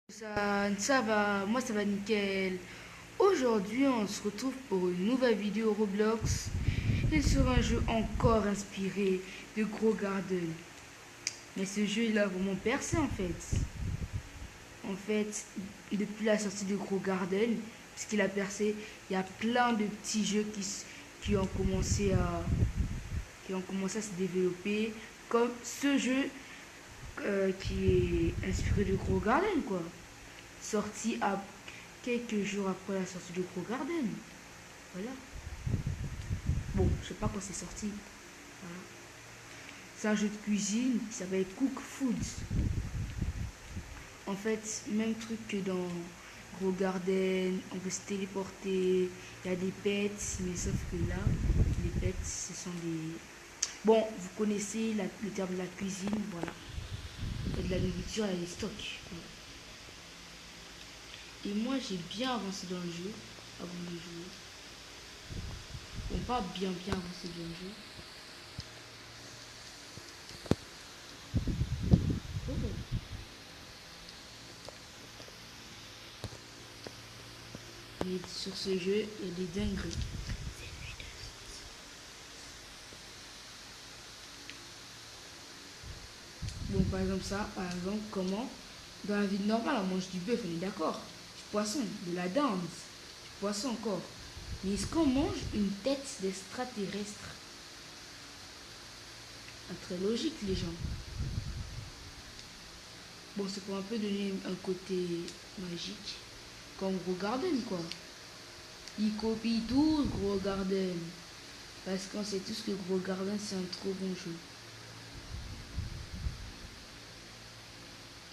Ça va, moi ça va nickel. Aujourd'hui, on se retrouve pour une nouvelle vidéo Roblox. Il sera un jeu encore inspiré de Gros Garden. Mais ce jeu, il a vraiment percé en fait. En fait, depuis la sortie de Gros Garden, puisqu'il a percé, il y a plein de petits jeux qui ont commencé à se développer. Comme ce jeu qui est inspiré de Gros Garden, quoi. Sorti à quelques jours après la sortie de Gros Garden. Voilà. Bon, je sais pas quand c'est sorti. Voilà. C'est un jeu de cuisine qui s'appelle Cook Foods. En fait, même truc que dans Gros Garden, on peut se téléporter, il y a des pets, mais sauf que là, les pets, ce sont des... Bon, vous connaissez le terme de la cuisine, voilà. Il y a de la nourriture, il y a des stocks. Voilà. Et moi, j'ai bien avancé dans le jeu avant de jouer. Bon, pas bien avancé dans le jeu. Oh. Mais sur ce jeu, il y a des dingueries. Bon, par exemple, comment dans la vie normale, on mange du bœuf, on est d'accord. Du poisson, de la dinde, du poisson encore. Mais est-ce qu'on mange une tête d'extraterrestre? Très logique, les gens. Bon, c'est pour un peu donner un côté magique. Comme Gros Garden, quoi. Il copie tout Gros Garden. Parce qu'on sait tous que Gros Garden, c'est un trop bon jeu.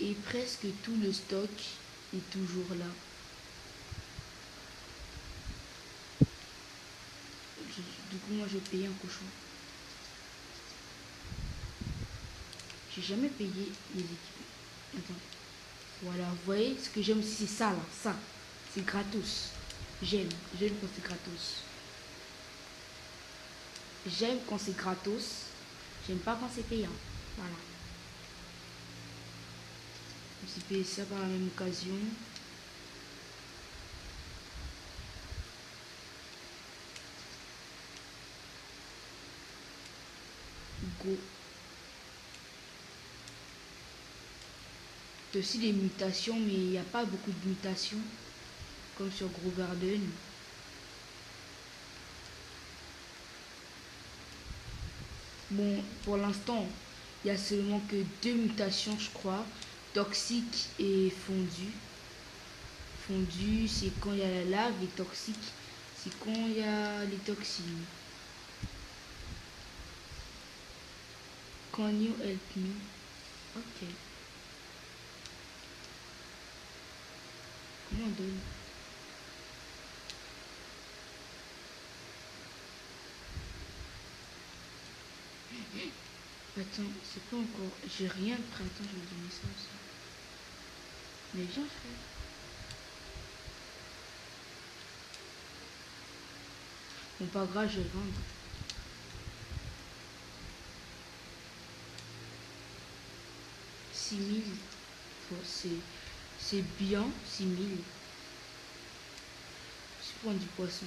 Et presque tout le stock est toujours là. Du coup, moi, je paye un cochon. J'ai jamais payé les équipements. Attends. Voilà, vous voyez, ce que j'aime aussi, c'est ça, là. Ça, c'est gratos. J'aime quand c'est gratos. J'aime quand c'est gratos. J'aime pas quand c'est payant. Voilà. Je me suis payé ça par la même occasion. Go. Il y a aussi des mutations, mais il n'y a pas beaucoup de mutations. Comme sur Gros Garden. Bon, pour l'instant, il n'y a seulement que deux mutations, je crois. Toxique et fondu. Fondu, c'est quand il y a la lave, et toxique, c'est quand il y a les toxines. Can you help me? Ok. Comment on donne? Attends, c'est pas encore. J'ai rien pris. Attends, je vais donner ça aussi. Mais viens, frère. Bon, pas grave, je vais vendre. 6000. C'est bien, 6000. Je prends du poisson.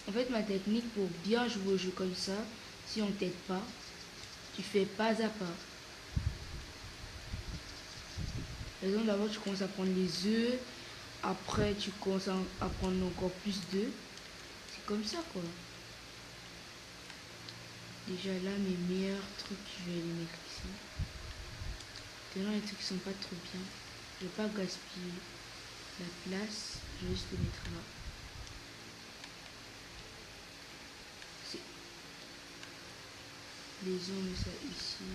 En fait, ma technique pour bien jouer au jeu comme ça, si on t'aide pas, tu fais pas à pas. Par exemple, d'abord, tu commences à prendre les œufs. Après, tu commences à prendre encore plus d'œufs. C'est comme ça, quoi. Déjà, là, mes meilleurs trucs, je vais les mettre ici. Tellement les trucs qui sont pas trop bien. Je vais pas gaspiller la place. Je vais juste les mettre là. Les os, on met ça ici.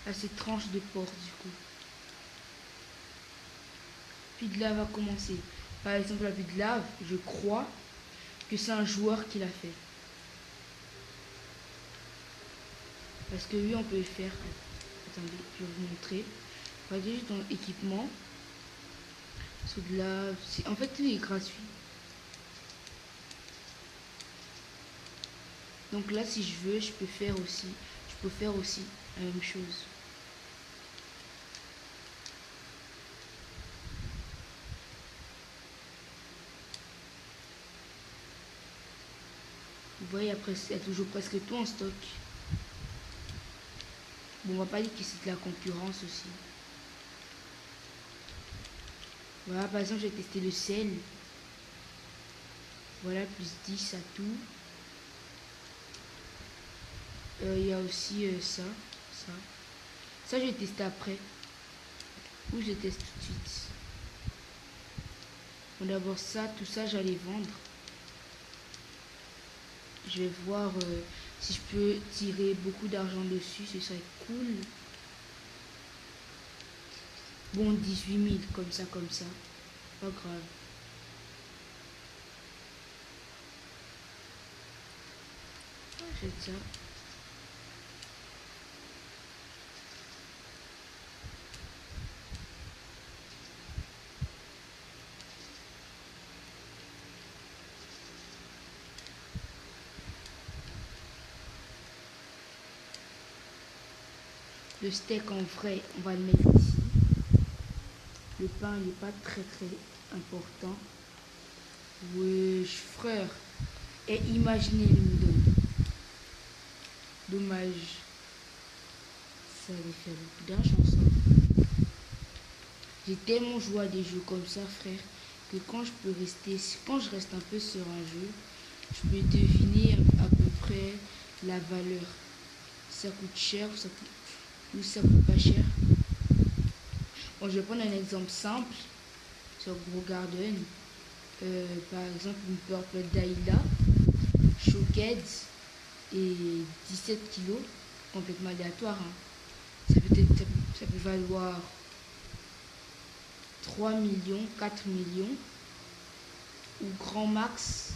Là, c'est tranche de porc, du coup. Puis de lave va commencer. Par exemple, la vie de lave, je crois que c'est un joueur qui l'a fait. Parce que lui, on peut le faire. Attendez, je vais vous montrer. Regardez juste dans équipement. Sous de lave. En fait, tout est gratuit. Donc là, si je veux, je peux faire aussi la même chose. Vous voyez, après, il y a toujours presque tout en stock. Bon, on va pas dire que c'est de la concurrence aussi. Voilà, par exemple, j'ai testé le sel. Voilà, plus 10 à tout. Il y a aussi ça. Ça, je vais tester après. Ou je teste tout de suite. Bon, d'abord ça, tout ça, j'allais vendre. Je vais voir si je peux tirer beaucoup d'argent dessus, ce serait cool. Bon, 18 000, comme ça. Pas grave. J'ai ça. Le steak en vrai, on va le mettre ici. Le pain, il n'est pas très important. Wesh, frère. Et imaginez il me donne. Dommage. Ça allait faire beaucoup d'argent, ça. J'ai tellement joué à des jeux comme ça, frère, que quand je reste un peu sur un jeu, je peux deviner à peu près la valeur. Ça coûte cher ou ça coûte pas cher. Bon, je vais prendre un exemple simple sur Grow Garden. Par exemple, une Purple Daïla, Shocked et 17 kilos, complètement aléatoire. Hein. Ça peut valoir 3 millions, 4 millions, ou grand max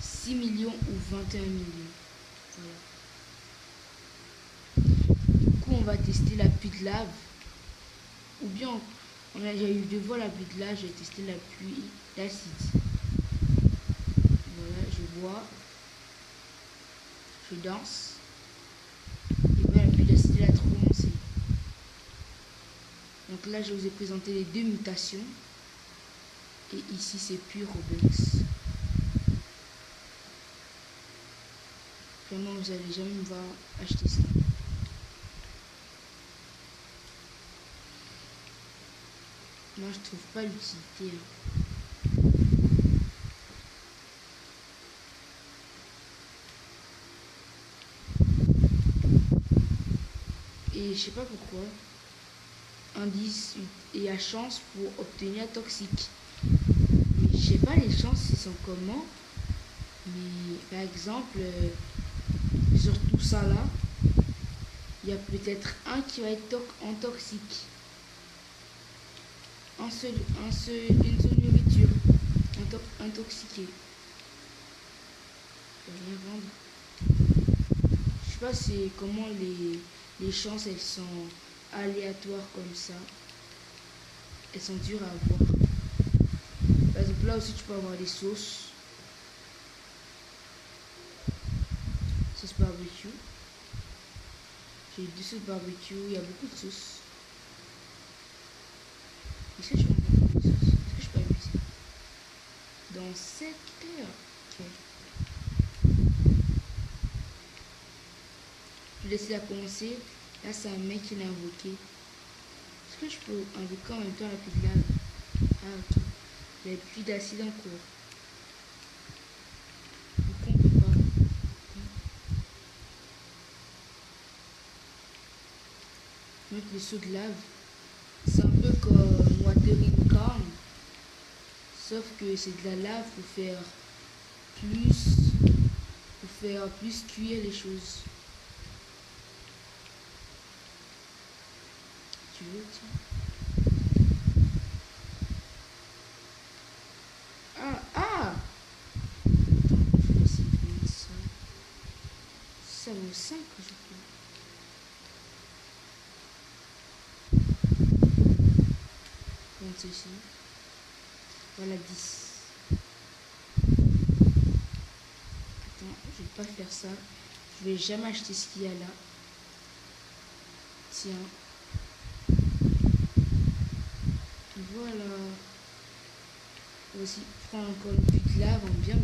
6 millions ou 21 millions. Voilà. Du coup, on va tester la pluie de lave. Ou bien, on a déjà eu deux fois la pluie de lave, j'ai testé la pluie d'acide. Voilà, je bois, je danse. Et voilà, la pluie d'acide, elle a trop commencé. Donc là, je vous ai présenté les deux mutations. Et ici, c'est pur Roblox. Vraiment, vous n'allez jamais me voir acheter ça. Moi, je trouve pas l'utilité. Et je sais pas pourquoi. Indice et à chance pour obtenir toxique. Mais je sais pas les chances, ils sont comment. Mais par exemple, sur tout ça là, il y a peut-être un qui va être en toxique. Une seule nourriture intoxiquée. Je vais rien vendre. Je sais pas c'est comment les chances elles sont aléatoires comme ça. Elles sont dures à avoir. Par exemple là aussi tu peux avoir des sauces. Sauce barbecue. J'ai deux sauces barbecue, il y a beaucoup de sauces. Est-ce que je peux avoir beaucoup de sauces? Est-ce que je peux abuser? Dans 7 heures. Ok. Je vais laisser la commencer. Là c'est un mec qui l'a invoqué. Est-ce que je peux invoquer en même temps la pluie de lave? Ah ok. Il y a plus d'acide en cours. Pourquoi on peut pas? Mettre les seaux de lave. C'est un peu comme Watering Corn. Sauf que c'est de la lave pour faire plus cuire les choses. Tu veux, tiens. Ah! Attends, je vais essayer de mettre ça. Ça vaut 5 aujourd'hui. Donc ceci. Voilà 10. Attends, je vais pas faire ça. Je vais jamais acheter ce qu'il y a là. Tiens. Voilà. Aussi, prends encore une pluie de lave, bien.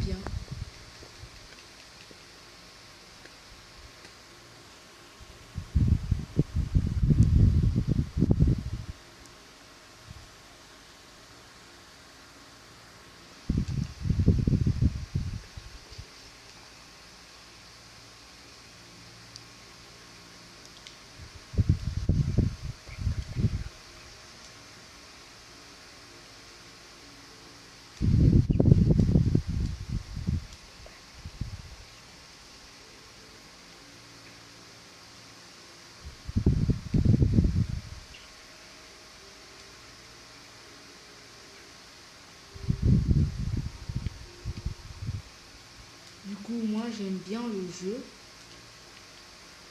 j'aime bien le jeu.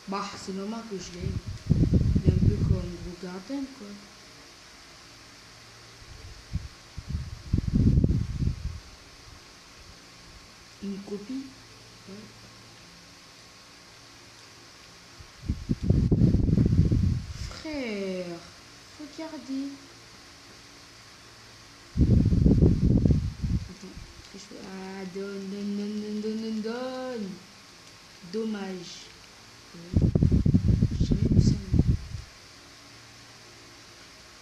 Bah, c'est normal que je l'aime. Il est un peu comme Gros Garden, quoi. Une copie. Ouais. Frère, regardez. Attends, qu'est-ce que je fais? Ah, donne. Dommage. J'ai jamais vu ça.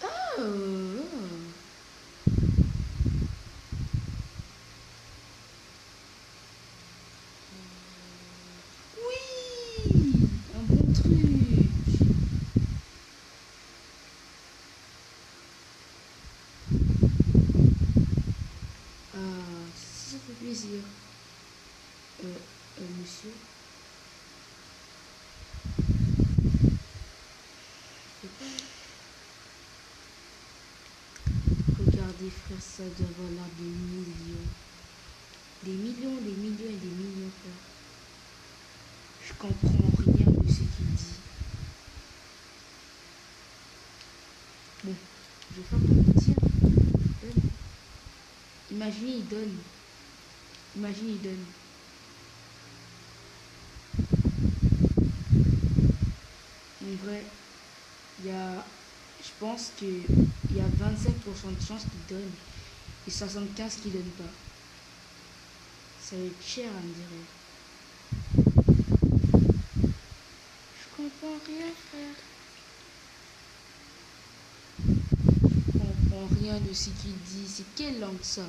Oh. Oui, un bon truc. Ah, ça fait plaisir. Monsieur. Regardez, frère, ça doit valoir des millions. Des millions, des millions et des millions, frère. Je comprends rien de ce qu'il dit. Bon, je vais faire comme tiens. Donne. Imaginez, il donne. Imaginez, il donne. En vrai, il y a, je pense qu'il y a 25% de chances qu'il donne et 75 qu'il donne pas. Ça va être cher, on dirait. Je comprends rien, frère. Je comprends rien de ce qu'il dit. C'est quelle langue ça?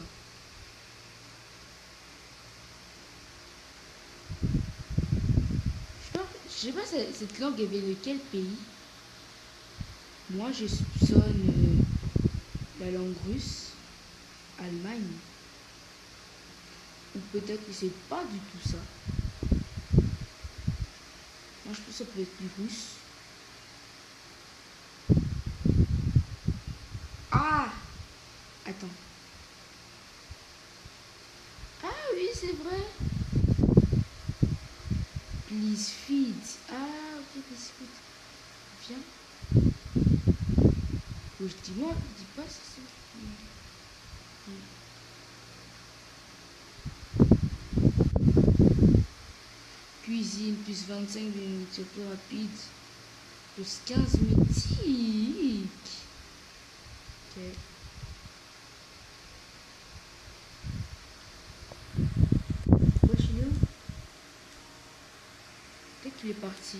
Je sais pas cette langue est de quel pays. Moi, je soupçonne la langue russe, Allemagne. Ou peut-être que c'est pas du tout ça. Moi, je pense que ça peut être du russe. Ah! Attends. Ah oui, c'est vrai. Please feed. Ah, ok, please feed. Viens. Oh, je dis moi, dis pas ça. Cuisine, plus 25 de nourriture plus rapide, plus 15 mythiques. Ok. Pourquoi je suis là? Peut-être qu'il est parti.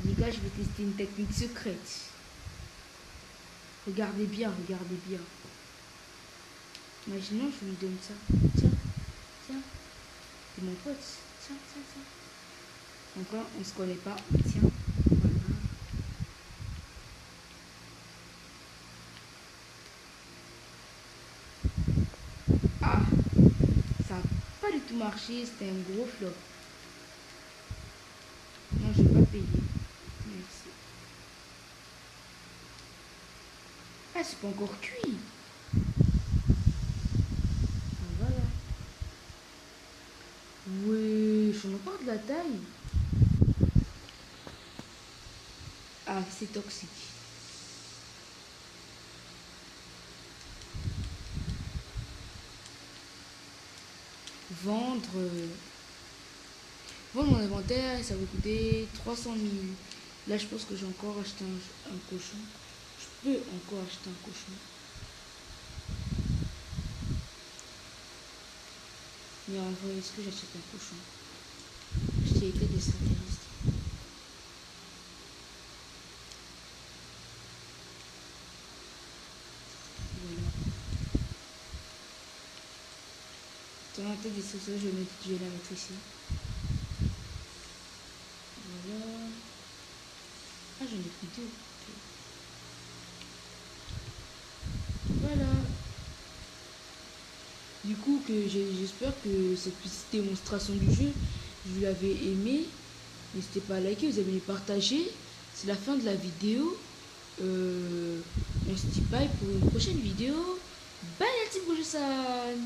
Les gars, je vais tester une technique secrète. Regardez bien, regardez bien. Imaginons, je lui donne ça. Tiens, tiens. C'est mon pote. Tiens, tiens, tiens. Encore, on se connaît pas. Tiens. Voilà. Ah, ça n'a pas du tout marché. C'était un gros flop. Non, je vais pas payer. Merci. Ah, c'est pas encore cuit. Ah, voilà. Oui, j'en ai pas de la taille. Ah, c'est toxique. Vendre mon inventaire, ça va coûter 300 000. Là, je pense que j'ai encore acheté un cochon. Je peux encore acheter un cochon. Mais en vrai, est-ce que j'achète un cochon? J'ai été des extraterrestres. Voilà. Dans la tête des sauces, je vais la mettre ici. Voilà. Ah, j'en ai pris deux. Voilà. Du coup, j'espère que cette petite démonstration du jeu, vous l'avez aimé. N'hésitez pas à liker, vous avez partagé. C'est la fin de la vidéo. On se dit bye pour une prochaine vidéo. Bye la team San.